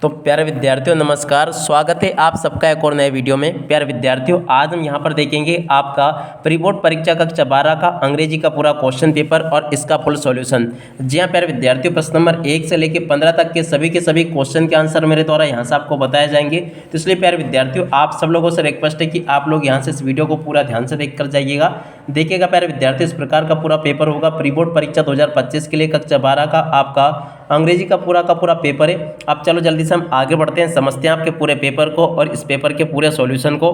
तो प्यारे विद्यार्थियों नमस्कार, स्वागत है आप सबका एक और नए वीडियो में। प्यारे विद्यार्थियों, आज हम यहाँ पर देखेंगे आपका प्री बोर्ड परीक्षा कक्षा 12 का अंग्रेजी का पूरा क्वेश्चन पेपर और इसका फुल सॉल्यूशन। जी हाँ प्यारे विद्यार्थियों, प्रश्न नंबर 1 से लेकर 15 तक के सभी क्वेश्चन के आंसर मेरे द्वारा यहाँ से आपको बताए जाएंगे। तो इसलिए प्यारे विद्यार्थियों, आप सब लोगों से रिक्वेस्ट है कि आप लोग यहाँ से इस वीडियो को पूरा ध्यान से देख कर जाइएगा। देखिएगा प्यारे विद्यार्थियों, इस प्रकार का पूरा पेपर होगा प्री बोर्ड परीक्षा 2025 के लिए कक्षा 12 का आपका अंग्रेजी का पूरा पेपर है। अब चलो जल्दी से हम आगे बढ़ते हैं, समझते हैं आपके पूरे पेपर को और इस पेपर के पूरे सॉल्यूशन को।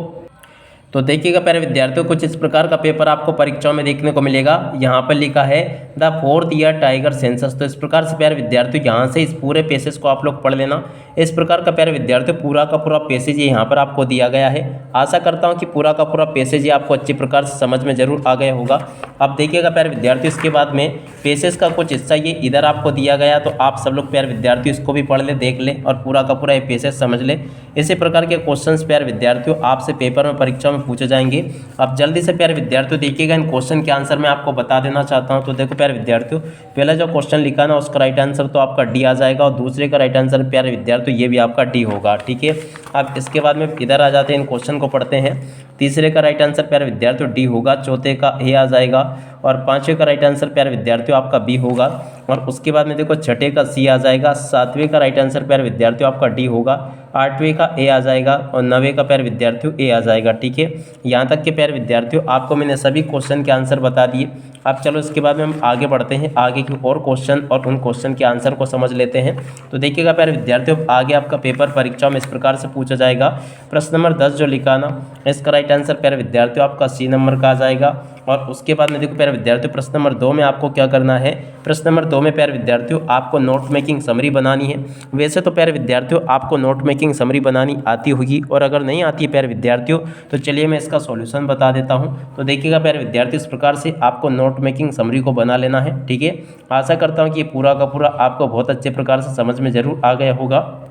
तो देखिएगा प्यारे विद्यार्थियों, कुछ इस प्रकार का पेपर आपको परीक्षाओं में देखने को मिलेगा। यहाँ पर लिखा है the 4th year tiger census. तो इस प्रकार से प्यारे विद्यार्थियों यहाँ से इस पूरे पेसेज को आप लोग पढ़ लेना। इस प्रकार का प्यारे विद्यार्थियों पूरा का पूरा पेसेज यहाँ पर आपको दिया गया है। आशा करता हूँ कि पूरा का पूरा पेसेज ये आपको अच्छी प्रकार से समझ में जरूर आ गया होगा। अब देखिएगा प्यारे विद्यार्थियों, इसके बाद में पेसेज का कुछ हिस्सा ये इधर आपको दिया गया, तो आप सब लोग प्यारे विद्यार्थियों इसको भी पढ़ ले, देख ले और पूरा का पूरा ये पेसेज समझ ले। इसी प्रकार के क्वेश्चंस प्यारे विद्यार्थियों आपसे पेपर में परीक्षा में पूछे जाएंगे। अब जल्दी से प्यारे विद्यार्थियों देखिएगा, इन क्वेश्चन के आंसर मैं आपको बता देना चाहता हूं। तो देखो प्यारे विद्यार्थियों, पहला जो क्वेश्चन लिखा ना उसका राइट आंसर तो आपका डी आ जाएगा और दूसरे का राइट आंसर प्यारे विद्यार्थियों ये भी आपका डी होगा, ठीक है। अब इसके बाद में इधर आ जाते हैं, इन क्वेश्चन को पढ़ते हैं। तीसरे का राइट आंसर प्यारे विद्यार्थियों डी होगा, चौथे का ए आ जाएगा और पांचवें का राइट आंसर प्यारे विद्यार्थियों आपका बी होगा और उसके बाद में देखो छठे का सी आ जाएगा, सातवें का राइट आंसर प्यारे विद्यार्थियों आपका डी होगा, आठवें का ए आ जाएगा और नवें का प्यारे विद्यार्थियों ए आ जाएगा, ठीक है। यहाँ तक के प्यारे विद्यार्थियों आपको मैंने सभी क्वेश्चन के आंसर बता दिए। अब चलो इसके बाद में हम आगे बढ़ते हैं, आगे के और क्वेश्चन और उन क्वेश्चन के आंसर को समझ लेते हैं। तो देखिएगा प्यारे विद्यार्थियों, आगे आपका पेपर परीक्षा में इस प्रकार से पूछा जाएगा। प्रश्न नंबर 10 जो लिखा ना, इसका राइट आंसर प्यारे विद्यार्थियों आपका सी नंबर का आ जाएगा और उसके बाद में देखो प्यारे विद्यार्थियों प्रश्न नंबर 2 में आपको क्या करना है। प्रश्न नंबर 2 में प्यारे विद्यार्थियों आपको नोट मेकिंग समरी बनानी है। वैसे तो प्यारे विद्यार्थियों आपको नोट मेकिंग समरी बनानी आती होगी और अगर नहीं आती है प्यारे विद्यार्थियों तो चलिए मैं इसका सॉल्यूशन बता देता हूँ। तो देखिएगा प्यारे विद्यार्थियों, इस प्रकार से आपको नोट मेकिंग समरी को बना लेना है, ठीक है। आशा करता हूँ कि ये पूरा का पूरा आपको बहुत अच्छे प्रकार से समझ में जरूर आ गया होगा।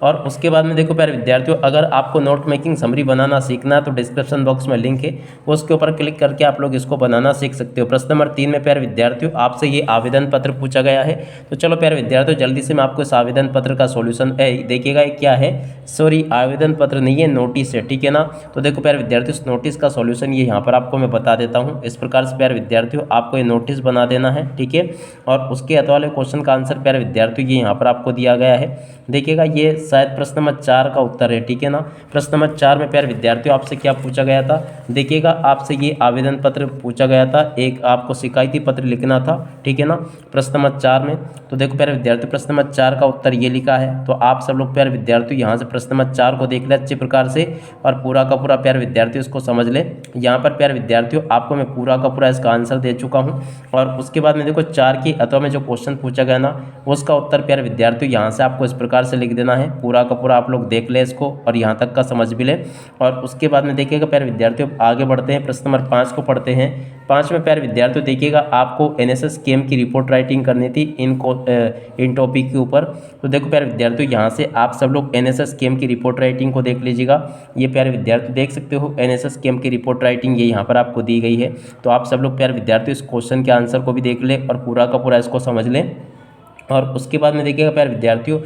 और उसके बाद में देखो प्यारे विद्यार्थियों, अगर आपको नोट मेकिंग समरी बनाना सीखना है तो डिस्क्रिप्शन बॉक्स में लिंक है, उसके ऊपर क्लिक करके आप लोग इसको बनाना सीख सकते हो। प्रश्न नंबर 3 में प्यारे विद्यार्थियों आपसे ये आवेदन पत्र पूछा गया है। तो चलो प्यारे विद्यार्थियों जल्दी से मैं आपको इस आवेदन पत्र का सॉल्यूशन देखिएगा ये क्या है, सॉरी आवेदन पत्र नहीं है, नोटिस है, ठीक है ना। तो देखो प्यारे विद्यार्थियों इस नोटिस का सॉल्यूशन ये यहाँ पर आपको मैं बता देता हूँ। इस प्रकार से प्यारे विद्यार्थियों आपको ये नोटिस बना देना है, ठीक है। और उसके अत वाले क्वेश्चन का आंसर प्यारे विद्यार्थियों ये यहाँ पर आपको दिया गया है। देखिएगा ये शायद प्रश्न नंबर 4 का उत्तर है, ठीक है ना। प्रश्न नंबर 4 में प्यारे विद्यार्थियों आपसे क्या पूछा गया था, देखिएगा आपसे ये आवेदन पत्र पूछा गया था, एक आपको शिकायती पत्र लिखना था, ठीक है ना, प्रश्न नंबर 4 में। तो देखो प्यारे विद्यार्थियों प्रश्न नंबर 4 का उत्तर ये लिखा है। तो आप सब लोग प्यारे विद्यार्थियों यहाँ से प्रश्न नंबर 4 को देख ले अच्छे प्रकार से और पूरा का पूरा प्यारे विद्यार्थियों इसको समझ ले। यहाँ पर प्यारे विद्यार्थियों आपको मैं पूरा का पूरा इसका आंसर दे चुका हूँ और उसके बाद में देखो 4 की अथवा में जो क्वेश्चन पूछा गया ना उसका उत्तर प्यारे विद्यार्थियों यहाँ से आपको इस प्रकार से लिख देना है। पूरा का पूरा आप लोग देख ले इसको और यहाँ तक का समझ भी ले। और उसके बाद में देखिएगा प्यारे विद्यार्थियों आगे बढ़ते हैं, प्रश्न नंबर 5 को पढ़ते हैं। 5 में प्यारे विद्यार्थियों देखिएगा आपको एनएसएस कैंप की रिपोर्ट राइटिंग करनी थी इन टॉपिक के ऊपर। तो देखो प्यारे विद्यार्थियों यहाँ से आप सब लोग एनएसएस कैंप की रिपोर्ट राइटिंग को देख लीजिएगा। ये प्यारे विद्यार्थी देख सकते हो एनएसएस कैंप की रिपोर्ट राइटिंग ये यहाँ पर आपको दी गई है। तो आप सब लोग प्यारे विद्यार्थियों इस क्वेश्चन के आंसर को भी देख ले और पूरा का पूरा इसको समझ लें। और उसके बाद में देखिएगा प्यारे विद्यार्थियों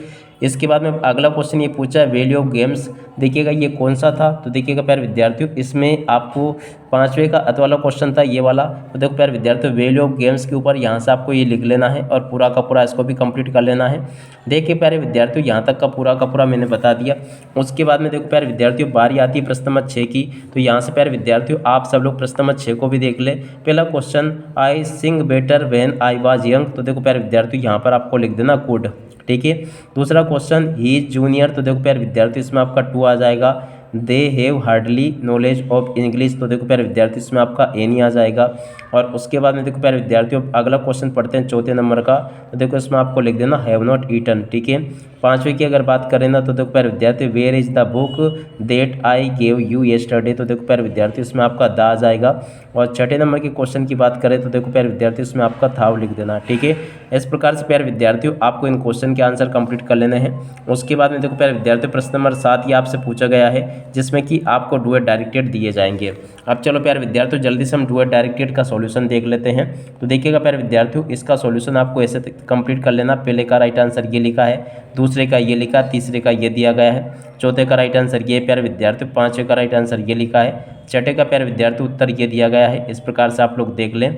इसके बाद में अगला क्वेश्चन ये पूछा है वैल्यू ऑफ गेम्स। देखिएगा ये कौन सा था, तो देखिएगा प्यारे विद्यार्थियों इसमें आपको 5वें का अत वाला क्वेश्चन था ये वाला। तो देखो प्यारे विद्यार्थियों वैल्यू ऑफ गेम्स के ऊपर यहाँ से आपको ये लिख लेना है और पूरा का पूरा इसको भी कंप्लीट कर लेना है। देखिए प्यारे विद्यार्थियों यहाँ तक का पूरा मैंने बता दिया। उसके बाद में देखो प्यारे विद्यार्थियों बारी आती है प्रश्न नंबर 6 की। तो यहाँ से प्यारे विद्यार्थियों आप सब लोग प्रश्न नंबर 6 को भी देख ले। पहला question I sing better when I was young. तो देखो प्यारे विद्यार्थियों यहाँ पर आपको लिख देना कुड, ठीक है। दूसरा क्वेश्चन ही इज जूनियर। तो देखो प्यारे विद्यार्थियों इसमें आपका 2 आ जाएगा। They have hardly knowledge of English. तो देखो प्यारे विद्यार्थी इसमें आपका एनी आ जाएगा। और उसके बाद में देखो प्यारे विद्यार्थियों अगला क्वेश्चन पढ़ते हैं 4थे नंबर का। तो देखो इसमें आपको लिख देना हैव नॉट ईटन, ठीक है। 5वें की अगर बात करें ना तो देखो प्यारे विद्यार्थी where is the book that I gave you yesterday. तो देखो प्यारे विद्यार्थी इसमें आपका द आ जाएगा। और 6ठे नंबर के क्वेश्चन की बात करें तो देखो प्यारे विद्यार्थी इसमें आपका थाव लिख देना, ठीक है। इस प्रकार से प्यारे विद्यार्थियों आपको इन क्वेश्चन के आंसर कंप्लीट कर लेने हैं। उसके बाद में देखो प्यारे विद्यार्थियों प्रश्न नंबर 7 ये आपसे पूछा गया है जिसमें कि आपको डुएट डायरेक्टेड दिए जाएंगे। अब चलो प्यारे विद्यार्थियों जल्दी से हम डुएट डायरेक्टेड का सॉल्यूशन सॉल्यूशन देख लेते हैं। तो देखिएगा प्यारे विद्यार्थियों, इसका सॉल्यूशन आपको ऐसे कंप्लीट कर लेना। पहले का राइट आंसर ये लिखा है, दूसरे का ये लिखा, तीसरे का ये दिया गया है, चौथे का राइट आंसर ये प्यारे विद्यार्थियों, पाँचवें का राइट आंसर ये लिखा है, छठे का प्यारे विद्यार्थियों उत्तर ये दिया गया है। इस प्रकार से आप लोग देख लें।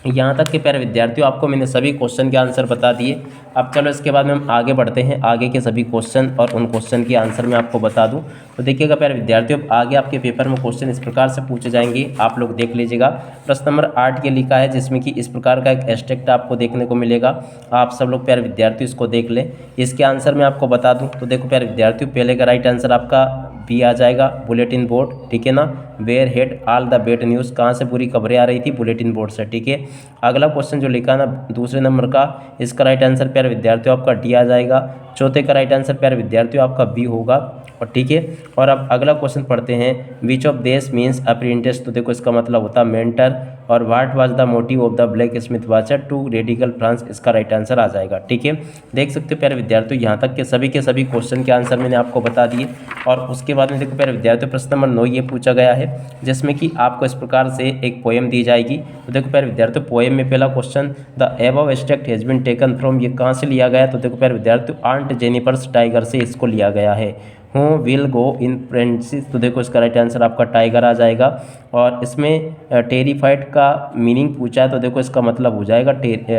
यहाँ तक के प्यारे विद्यार्थियों आपको मैंने सभी क्वेश्चन के आंसर बता दिए। अब चलो इसके बाद में हम आगे बढ़ते हैं, आगे के सभी क्वेश्चन और उन क्वेश्चन के आंसर मैं आपको बता दूं। तो देखिएगा प्यारे विद्यार्थियों, अब आगे आपके पेपर में क्वेश्चन इस प्रकार से पूछे जाएंगे, आप लोग देख लीजिएगा। प्रश्न नंबर 8 ये लिखा है, जिसमें कि इस प्रकार का एक एब्स्ट्रैक्ट आपको देखने को मिलेगा। आप सब लोग प्यारे विद्यार्थियों इसको देख लें। इसके आंसर मैं आपको बता दूँ। तो देखो प्यारे विद्यार्थियों, पहले का राइट आंसर आपका बी आ जाएगा, बुलेटिन बोर्ड, ठीक है ना। Where had all the bad news, कहाँ से पूरी खबरें आ रही थी, बुलेटिन बोर्ड से, ठीक है। अगला क्वेश्चन जो लिखा ना दूसरे नंबर का, इसका राइट आंसर प्यारे विद्यार्थियों आपका डी आ जाएगा। चौथे का राइट आंसर प्यारे विद्यार्थियों आपका बी होगा, और ठीक है। और अब अगला क्वेश्चन पढ़ते हैं, which of this means apprentice. तो देखो इसका मतलब होता है मेंटर। और what was the motive of the blacksmith watcher to radical France, इसका राइट आंसर आ जाएगा, ठीक है। देख सकते हो प्यारे विद्यार्थियों, यहाँ तक के सभी क्वेश्चन के आंसर मैंने आपको बता दिए। और उसके बाद में देखो प्यारे विद्यार्थियों, प्रश्न नंबर 9 ये पूछा गया है, जिसमें कि आपको इस प्रकार से एक पोएम दी जाएगी। तो देखो प्यारे विद्यार्थियों, पोएम में पहला question, the above extract has been taken from, ये कहाँ से लिया गया। तो देखो प्यारे विद्यार्थियों, आंट जेनिफर्स टाइगर से इसको लिया गया है। हु विल गो इन प्रेंसिस, तो देखो इसका राइट आंसर आपका टाइगर आ जाएगा। और इसमें टेरिफाइड का मीनिंग पूछा है, तो देखो इसका मतलब हो जाएगा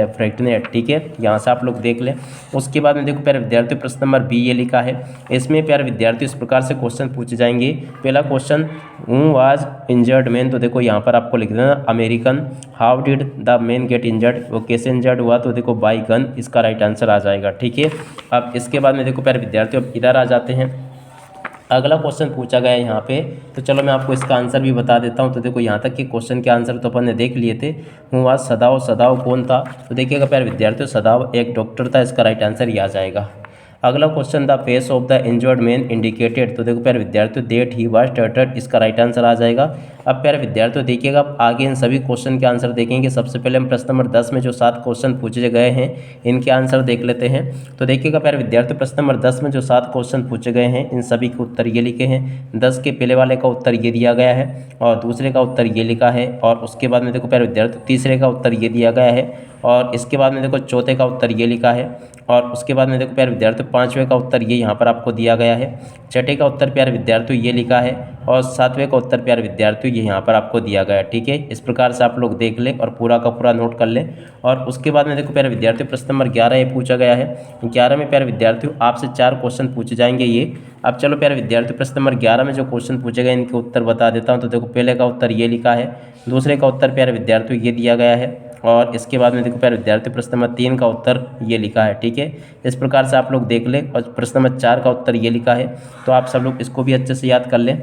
फ्रैक्टनेट, ठीक है। यहाँ से आप लोग देख लें। उसके बाद में देखो प्यारे विद्यार्थियों, प्रश्न नंबर बी ये लिखा है, इसमें प्यारे विद्यार्थियों इस प्रकार से क्वेश्चन पूछे जाएंगे। पहला question, who was injured man, तो देखो यहाँ पर आपको लिख देना American. How did the main get injured, वो कैसे इंजर्ड हुआ, तो देखो बाई गन, इसका राइट आंसर आ जाएगा, ठीक है। अब इसके बाद में देखो प्यारे विद्यार्थियों, अब इधर आ जाते हैं। अगला क्वेश्चन पूछा गया है यहाँ पे, तो चलो मैं आपको इसका आंसर भी बता देता हूँ। तो देखो यहाँ तक के क्वेश्चन के आंसर तो अपन ने देख लिए थे। हूँ आज सदाव कौन था, तो देखिएगा प्यारे विद्यार्थियों, सदाव एक डॉक्टर था, इसका राइट आंसर ये आ जाएगा। अगला question, the face of the injured man indicated, तो देखो प्यारे विद्यार्थियों, डेट ही वाज टर्टर्ड, इसका राइट आंसर आ जाएगा। अब प्यारे विद्यार्थियों देखिएगा, अब आगे इन सभी क्वेश्चन के आंसर देखेंगे। सबसे पहले हम प्रश्न नंबर 10 में जो 7 क्वेश्चन पूछे गए हैं, इनके आंसर देख लेते हैं। तो देखिएगा प्यारे विद्यार्थियों, प्रश्न नंबर 10 में जो 7 क्वेश्चन पूछे गए हैं, इन सभी के उत्तर ये लिखे हैं। 10 के पहले वाले का उत्तर ये दिया गया है, और दूसरे का उत्तर ये लिखा है, और उसके बाद में देखो प्यारे विद्यार्थियों, तीसरे का उत्तर ये दिया गया है, और इसके बाद में देखो चौथे का उत्तर ये लिखा है, और उसके बाद में देखो प्यारे विद्यार्थियों, पाँचवें का उत्तर ये यहाँ पर आपको दिया गया है, छठे का उत्तर प्यारे विद्यार्थियों ये लिखा है, और सातवें का उत्तर प्यारे विद्यार्थियों ये यहाँ पर आपको दिया गया है, ठीक है। इस प्रकार से आप लोग देख लें और पूरा का पूरा नोट कर लें। और उसके बाद में देखो प्यारे विद्यार्थियों, प्रश्न नंबर 11 ये पूछा गया है। 11 में प्यारे विद्यार्थियों आपसे 4 क्वेश्चन पूछे जाएंगे ये। अब चलो प्यारे विद्यार्थियों, प्रश्न नंबर 11 में जो क्वेश्चन पूछे गए, इनके उत्तर बता देता हूँ। तो देखो पहले का उत्तर ये लिखा है, दूसरे का उत्तर प्यारे विद्यार्थियों ये दिया गया है, और इसके बाद में देखो प्यारे विद्यार्थियों, प्रश्न नंबर 3 का उत्तर ये लिखा है, ठीक है। इस प्रकार से आप लोग देख लें। और प्रश्न नंबर 4 का उत्तर ये लिखा है, तो आप सब लोग इसको भी अच्छे से याद कर लें।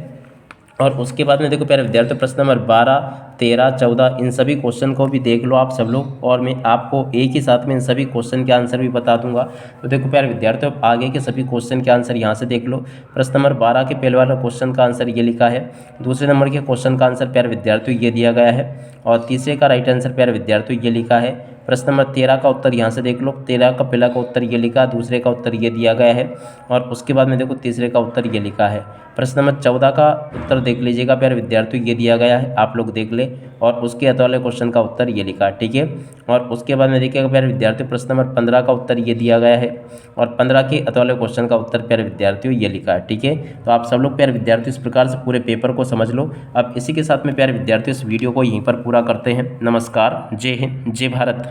और उसके बाद में देखो प्यारे विद्यार्थियों, प्रश्न नंबर 12, 13, 14 इन सभी क्वेश्चन को भी देख लो आप सब लोग, और मैं आपको एक ही साथ में इन सभी क्वेश्चन के आंसर भी बता दूंगा। तो देखो प्यारे विद्यार्थियों, आगे के सभी क्वेश्चन के आंसर यहाँ से देख लो। प्रश्न नंबर 12 के पहले वाला क्वेश्चन का आंसर ये लिखा है, दूसरे नंबर के क्वेश्चन का आंसर प्यारे विद्यार्थियों ये दिया गया है, और तीसरे का राइट आंसर प्यारे विद्यार्थियों ये लिखा है। प्रश्न नंबर 13 का उत्तर यहाँ से देख लो, 13 का पहला का उत्तर ये लिखा, दूसरे का उत्तर ये दिया गया है, और उसके बाद में देखो तीसरे का उत्तर ये लिखा है। प्रश्न नंबर 14 का उत्तर देख लीजिएगा प्यारे विद्यार्थियों, ये दिया गया है, आप लोग देख ले, और उसके अत वाले क्वेश्चन का उत्तर ये लिखा है, ठीक है। और उसके बाद में देखिएगा प्यारे विद्यार्थियों, प्रश्न नंबर 15 का उत्तर ये दिया गया है, और 15 के अत वाले क्वेश्चन का उत्तर प्यारे विद्यार्थियों ये लिखा है, ठीक है। तो आप सब लोग प्यारे विद्यार्थियों इस प्रकार से पूरे पेपर को समझ लो। अब इसी के साथ में प्यारे विद्यार्थियों इस वीडियो को यहीं पर पूरा करते हैं। नमस्कार, जय हिंद, जय भारत।